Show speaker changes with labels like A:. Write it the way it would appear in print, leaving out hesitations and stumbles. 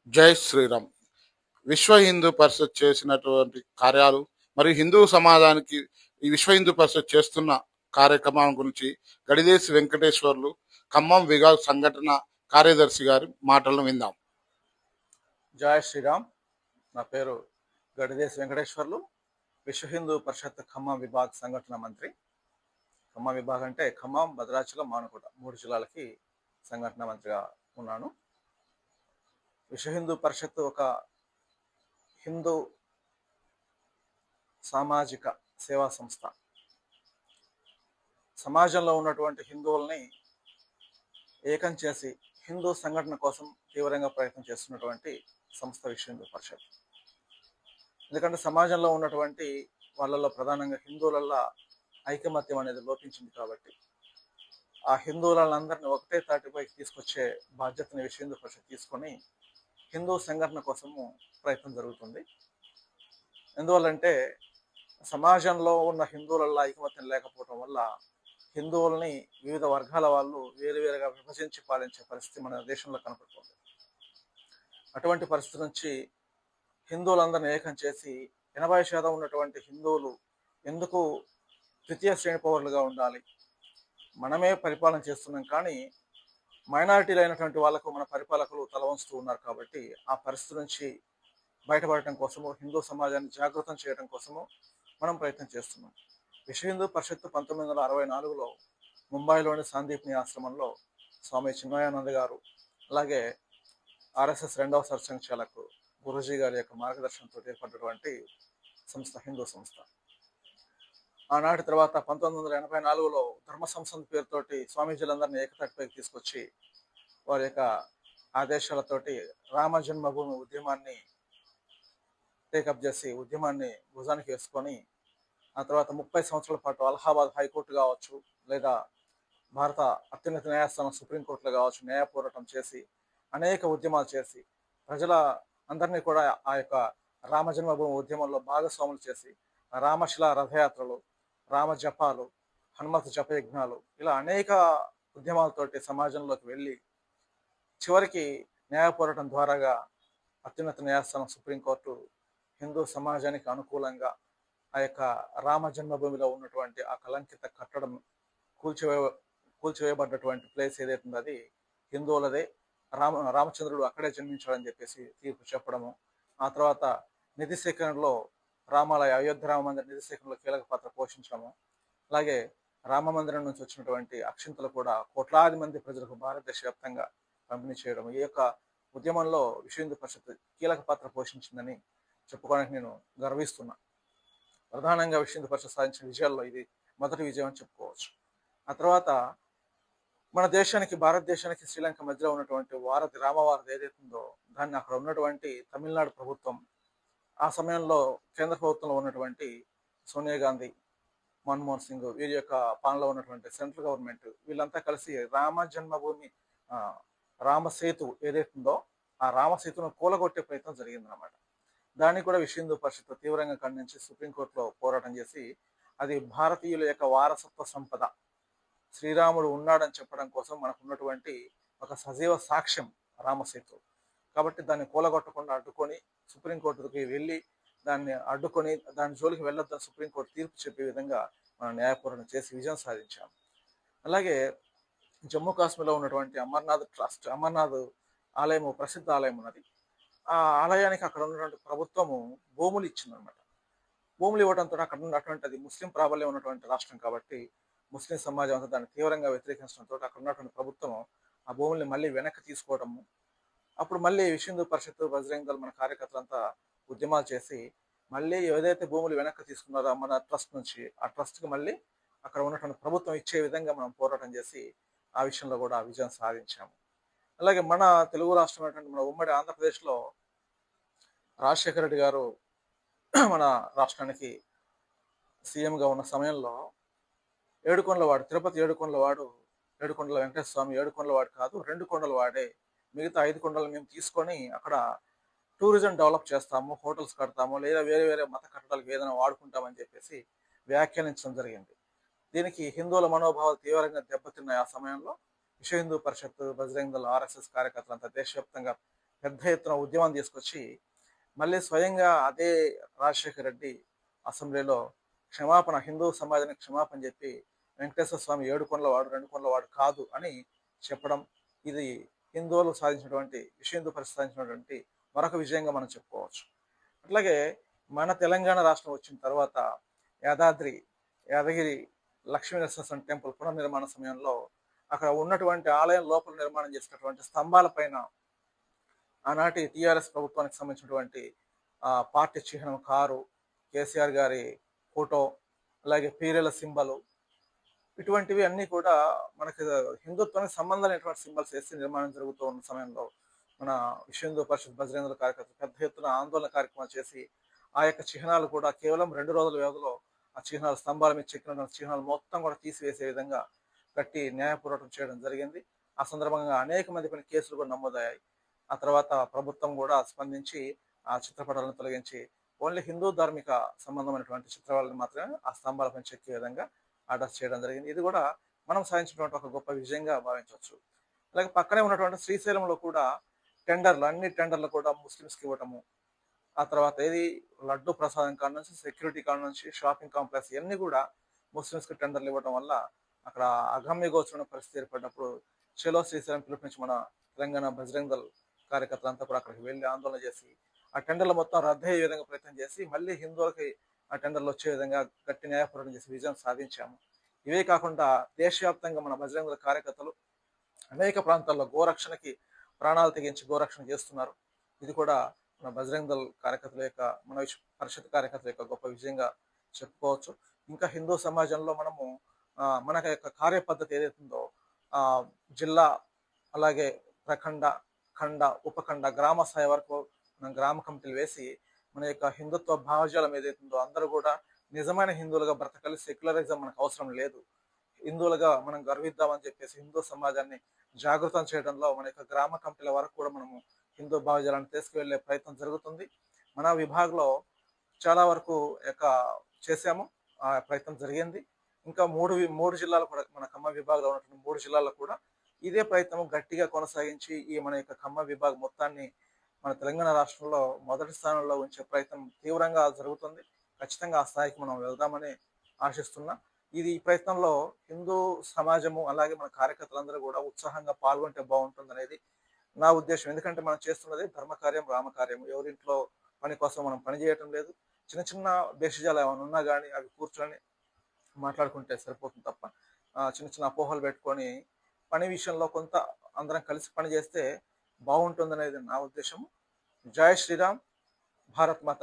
A: జై శ్రీరామ్. విశ్వ హిందూ పరిషత్ చేసినటువంటి కార్యాలు మరియు హిందూ సమాజానికి ఈ విశ్వ హిందూ పరిషత్ చేస్తున్న కార్యక్రమం గురించి గడిదేశి వెంకటేశ్వర్లు ఖమ్మం విభాగ సంఘటన కార్యదర్శి గారి మాటలను విందాం.
B: జై శ్రీరామ్. నా పేరు గడిదేశి వెంకటేశ్వర్లు, విశ్వ హిందూ పరిషత్ ఖమ్మం విభాగ్ సంఘటన మంత్రి. ఖమ్మం విభాగ్ అంటే ఖమ్మం, భద్రాచలం, మానుకోట 3 జిల్లాలకి సంఘటన మంత్రిగా ఉన్నాను. విశ్వ హిందూ పరిషత్ ఒక హిందూ సామాజిక సేవా సంస్థ. సమాజంలో ఉన్నటువంటి హిందువుల్ని ఏకం చేసి హిందూ సంఘటన కోసం తీవ్రంగా ప్రయత్నం చేస్తున్నటువంటి సంస్థ విశ్వ హిందూ పరిషత్. ఎందుకంటే సమాజంలో ఉన్నటువంటి వాళ్ళలో ప్రధానంగా హిందువులలో ఐకమత్యం అనేది లోపించింది కాబట్టి ఆ హిందువులందరినీ ఒకటే తాటిపై తీసుకొచ్చే బాధ్యతని విశ్వ హిందూ పరిషత్ తీసుకొని హిందూ సంఘటన కోసము ప్రయత్నం జరుగుతుంది. ఎందువల్లంటే సమాజంలో ఉన్న హిందువులలో ఐకమత్యం లేకపోవడం వల్ల హిందువుల్ని వివిధ వర్గాల వాళ్ళు వేరువేరుగా విభజించి పాలించే పరిస్థితి మన దేశంలో కనపడుతుంది. అటువంటి పరిస్థితి నుంచి హిందువులందరినీ ఏకం చేసి 80% ఉన్నటువంటి హిందువులు ఎందుకు తృతీయ శ్రేణి పౌరులుగా ఉండాలి, మనమే పరిపాలన చేస్తున్నాం కానీ మైనారిటీలు అయినటువంటి వాళ్ళకు మన పరిపాలకులు తల వంచుతూ ఉన్నారు కాబట్టి ఆ పరిస్థితి నుంచి బయటపడటం కోసము, హిందూ సమాజాన్ని జాగృతం చేయడం కోసము మనం ప్రయత్నం చేస్తున్నాం. విశ్వ హిందూ పరిషత్తు 1964లో ముంబైలోని సాందీప్ని ఆశ్రమంలో స్వామి చిన్మయానంద గారు, అలాగే ఆర్ఎస్ఎస్ 2వ సర్సంఘచాలకు గురూజీ గారి యొక్క మార్గదర్శనంతో ఏర్పడినటువంటి సంస్థ, హిందూ సంస్థ. ఆనాటి తర్వాత 1984లో ధర్మ సంస్థ పేరుతోటి స్వామీజీలందరినీ ఏకతాటిపైకి తీసుకొచ్చి వారి యొక్క ఆదేశాలతోటి రామ జన్మభూమి ఉద్యమాన్ని టేకప్ చేసి ఉద్యమాన్ని భుజానికి వేసుకొని ఆ తర్వాత 30 సంవత్సరాల పాటు అలహాబాద్ హైకోర్టు కావచ్చు, లేదా భారత అత్యున్నత న్యాయస్థానం సుప్రీంకోర్టులో కావచ్చు న్యాయ పోరాటం చేసి అనేక ఉద్యమాలు చేసి ప్రజల అందరినీ కూడా ఆ యొక్క రామ జన్మభూమి ఉద్యమంలో భాగస్వాములు చేసి రామశిల రథయాత్రలు, రామ జపాలు, హనుమత్ జపయజ్ఞాలు, ఇలా అనేక ఉద్యమాలతోటి సమాజంలోకి వెళ్ళి చివరికి న్యాయ పోరాటం ద్వారాగా అత్యున్నత న్యాయస్థానం సుప్రీంకోర్టు హిందూ సమాజానికి అనుకూలంగా ఆ యొక్క రామ జన్మభూమిలో ఉన్నటువంటి ఆ కలంకిత కట్టడం కూల్చివేయబడ్డటువంటి ప్లేస్ ఏదైతే ఉందో అది హిందువులదే, రామచంద్రుడు అక్కడే జన్మించాడని చెప్పేసి తీర్పు చెప్పడము. ఆ తర్వాత నిధి సేకరణలో రామాలయ, అయోధ్య రామ మందిర నిధి సేకరణలో కీలక పాత్ర పోషించడము, అలాగే రామ మందిరం నుంచి వచ్చినటువంటి అక్షింతలు కూడా కోట్లాది మంది ప్రజలకు భారతదేశ వ్యాప్తంగా పంపిణీ చేయడం, ఈ యొక్క ఉద్యమంలో విశ్వ హిందూ పరిషత్ కీలక పాత్ర పోషించిందని చెప్పుకోవడానికి నేను గర్విస్తున్నా. ప్రధానంగా విశ్వ హిందూ పరిషత్ సాధించిన విజయాల్లో ఇది మొదటి విజయం అని చెప్పుకోవచ్చు. ఆ తర్వాత మన దేశానికి, భారతదేశానికి శ్రీలంక మధ్యలో ఉన్నటువంటి వారధి, రామవారధి ఏదైతే ఉందో దాన్ని అక్కడ ఉన్నటువంటి తమిళనాడు ప్రభుత్వం, ఆ సమయంలో కేంద్ర ప్రభుత్వంలో ఉన్నటువంటి సోనియా గాంధీ, మన్మోహన్ సింగ్, వీరి యొక్క పాలనలో ఉన్నటువంటి సెంట్రల్ గవర్నమెంట్, వీళ్ళంతా కలిసి రామ జన్మభూమి రామ సేతు ఏదైతే ఉందో ఆ రామ సేతును కూలగొట్టే ప్రయత్నం జరిగిందన్నమాట. దాన్ని కూడా విశ్వ హిందూ పరిషత్ తీవ్రంగా ఖండించి సుప్రీంకోర్టులో పోరాటం చేసి అది భారతీయుల యొక్క వారసత్వ సంపద, శ్రీరాముడు ఉన్నాడని చెప్పడం కోసం మనకు ఉన్నటువంటి ఒక సజీవ సాక్ష్యం రామసేతు. కాబట్టి దాన్ని కూలగొట్టకుండా అడ్డుకొని సుప్రీంకోర్టుకి వెళ్ళి దాన్ని అడ్డుకొని దాని జోలికి వెళ్ళొద్దని సుప్రీంకోర్టు తీర్పు చెప్పే విధంగా మనం న్యాయపోరాటం చేసి విజయం సాధించాం. అలాగే జమ్మూ కాశ్మీర్లో ఉన్నటువంటి అమర్నాథ్ ట్రస్ట్, అమర్నాథ్ ఆలయం ప్రసిద్ధ ఆలయం ఉన్నది. ఆ ఆలయానికి అక్కడ ఉన్నటువంటి ప్రభుత్వము భూములు ఇచ్చిందనమాట. భూములు ఇవ్వడంతో అక్కడ ఉన్నటువంటి, అది ముస్లిం ప్రాబల్యం ఉన్నటువంటి రాష్ట్రం కాబట్టి ముస్లిం సమాజం అంతా దాన్ని తీవ్రంగా వ్యతిరేకించడంతో అక్కడ ఉన్నటువంటి ప్రభుత్వం ఆ భూముల్ని మళ్ళీ వెనక్కి తీసుకోవడము. అప్పుడు మళ్ళీ విశ్వ హిందూ పరిషత్, బజరంగ దళ్, మన కార్యకర్తలంతా ఉద్యమాలు చేసి మళ్ళీ ఏదైతే భూములు వెనక్కి తీసుకున్నారో మన ట్రస్ట్ నుంచి, ఆ ట్రస్ట్కి మళ్ళీ అక్కడ ఉన్నటువంటి ప్రభుత్వం ఇచ్చే విధంగా మనం పోరాటం చేసి ఆ విషయంలో కూడా విజయం సాధించాము. అలాగే మన తెలుగు రాష్ట్రం అయినటువంటి మన ఉమ్మడి ఆంధ్రప్రదేశ్లో రాజశేఖర రెడ్డి గారు మన రాష్ట్రానికి సీఎంగా ఉన్న సమయంలో ఏడుకొండలవాడు, తిరుపతి ఏడుకొండలవాడు, ఏడుకొండల వెంకటేశ్వర స్వామి ఏడుకొండలవాడు కాదు 2 కొండల వాడే, మిగతా 5 కొండలు మేము తీసుకొని అక్కడ టూరిజం డెవలప్ చేస్తాము, హోటల్స్ కడతాము, లేదా వేరే వేరే మత కట్టడాలకు ఏదైనా వాడుకుంటామని చెప్పేసి వ్యాఖ్యానించడం జరిగింది. దీనికి హిందువుల మనోభావాలు తీవ్రంగా దెబ్బతిన్నాయి. ఆ సమయంలో విశ్వ హిందూ పరిషత్, బజరంగ దళ్, ఆర్ఎస్ఎస్ కార్యకర్తలంతా దేశవ్యాప్తంగా పెద్ద ఎత్తున ఉద్యమం తీసుకొచ్చి మళ్ళీ స్వయంగా అదే రాజశేఖర రెడ్డి అసెంబ్లీలో క్షమాపణ, హిందూ సమాజానికి క్షమాపణ చెప్పి వెంకటేశ్వర స్వామి 7 కొండల వాడు 2 కొండల వాడు కాదు అని చెప్పడం, ఇది హిందువులు సాధించినటువంటి విశ్వ హిందూ పరిషత్ సాధించినటువంటి మరొక విజయంగా మనం చెప్పుకోవచ్చు. అట్లాగే మన తెలంగాణ రాష్ట్రం వచ్చిన తర్వాత యాదగిరి లక్ష్మీ నరసింహస్వామి టెంపుల్ పునర్నిర్మాణ సమయంలో అక్కడ ఉన్నటువంటి ఆలయం లోపల నిర్మాణం చేసినటువంటి స్తంభాల పైన ఆనాటి టిఆర్ఎస్ ప్రభుత్వానికి సంబంధించినటువంటి పార్టీ చిహ్నం కారు, కేసీఆర్ గారి ఫోటో, అలాగే పీరెల సింబలు, ఇటువంటివి అన్నీ కూడా మనకి హిందుత్వానికి సంబంధం లేనటువంటి సింబల్స్ వేసి నిర్మాణం జరుగుతూ ఉన్న సమయంలో మన విశ్వ హిందూ పరిషత్ బజరంగుల కార్యకర్తలు పెద్ద ఎత్తున ఆందోళన కార్యక్రమాలు చేసి ఆ యొక్క చిహ్నాలు కూడా కేవలం 2 రోజుల వ్యవధిలో ఆ చిహ్నాలు, స్తంభాల మీద చెక్కిన చిహ్నాలు మొత్తం కూడా తీసివేసే విధంగా గట్టి న్యాయ పోరాటం చేయడం జరిగింది. ఆ సందర్భంగా అనేక మంది పైన కేసులు కూడా నమోదయ్యాయి. ఆ తర్వాత ప్రభుత్వం కూడా స్పందించి ఆ చిత్రపటాలను తొలగించి ఓన్లీ హిందూ ధార్మిక సంబంధమైనటువంటి చిత్రాలను మాత్రమే ఆ స్తంభాలపై చెక్కే విధంగా ఆర్డర్ చేయడం జరిగింది. ఇది కూడా మనం సాధించినటువంటి ఒక గొప్ప విజయంగా భావించవచ్చు. అలాగే పక్కనే ఉన్నటువంటి శ్రీశైలంలో కూడా అన్ని టెండర్లు కూడా ముస్లిమ్స్కి ఇవ్వటము, ఆ తర్వాత ఏది లడ్డు ప్రసాదం కాడ నుంచి సెక్యూరిటీ కాడ నుంచి షాపింగ్ కాంప్లెక్స్ ఇవన్నీ కూడా ముస్లిమ్స్కి టెండర్లు ఇవ్వడం వల్ల అక్కడ అగమ్య గోచరమైన పరిస్థితి ఏర్పడినప్పుడు చలో శ్రీశైలం పిలుపునిచ్చి మన తెలంగాణ బజరంగ్ దళ్ కార్యకర్తలంతా కూడా అక్కడికి వెళ్ళి ఆందోళన చేసి ఆ టెండర్లు మొత్తం రద్దు అయ్యే విధంగా ప్రయత్నం చేసి మళ్ళీ హిందువులకి ఆ టెండర్లు వచ్చే విధంగా గట్టి న్యాయ పోరాటం చేసి విజయం సాధించాము. ఇవే కాకుండా దేశవ్యాప్తంగా మన బజరంగ్ దళ్ కార్యకర్తలు అనేక ప్రాంతాల్లో గోరక్షణకి ప్రాణాలు తెగించి గోరక్షణ చేస్తున్నారు. ఇది కూడా మన బజరంగ్ దళ్ కార్యకర్తల యొక్క, మన పరిషత్ కార్యకర్తల యొక్క గొప్ప విజయంగా చెప్పుకోవచ్చు. ఇంకా హిందూ సమాజంలో మనము మన యొక్క కార్యపద్ధతి ఏదైతుందో జిల్లా, అలాగే ప్రఖండ, ఖండ, ఉపఖండ, గ్రామ స్థాయి వరకు మనం గ్రామ కమిటీలు వేసి మన యొక్క హిందుత్వ భావజాలం ఏదైతుందో అందరూ కూడా నిజమైన హిందువులుగా బ్రతకాలి. సెక్యులరిజం మనకు అవసరం లేదు, హిందువులుగా మనం గర్విద్దామని చెప్పేసి హిందూ సమాజాన్ని జాగృతం చేయడంలో మన యొక్క గ్రామ కమిటీల వరకు కూడా మనము హిందూ భావజాలాన్ని తీసుకువెళ్ళే ప్రయత్నం జరుగుతుంది. మన విభాగంలో చాలా వరకు చేసాము, ఆ ప్రయత్నం జరిగింది. ఇంకా మూడు జిల్లాలు కూడా, మన ఖమ్మం విభాగంలో ఉన్నటువంటి 3 జిల్లాల్లో కూడా ఇదే ప్రయత్నం గట్టిగా కొనసాగించి ఈ మన యొక్క ఖమ్మం విభాగం మొత్తాన్ని మన తెలంగాణ రాష్ట్రంలో మొదటి స్థానంలో ఉంచే ప్రయత్నం తీవ్రంగా జరుగుతుంది. ఖచ్చితంగా ఆ స్థాయికి మనం వెళ్దామని ఆశిస్తున్నా. ఈ ప్రయత్నంలో హిందూ సమాజము అలాగే మన కార్యకర్తలందరూ కూడా ఉత్సాహంగా పాల్గొంటే బాగుంటుంది అనేది నా ఉద్దేశం. ఎందుకంటే మనం చేస్తున్నది ధర్మకార్యం, రామకార్యం. ఎవరింట్లో పని కోసం మనం పని చేయటం లేదు. చిన్న చిన్న భేషజాలు ఏమైనా ఉన్నా కానీ అవి కూర్చొని మాట్లాడుకుంటే సరిపోతుంది తప్ప చిన్న చిన్న అపోహలు పెట్టుకొని పని విషయంలో కొంత అందరం కలిసి పని చేస్తే బాగుంటుంది అనేది నా ఉద్దేశం. జై శ్రీరామ్, భారత్ మాత.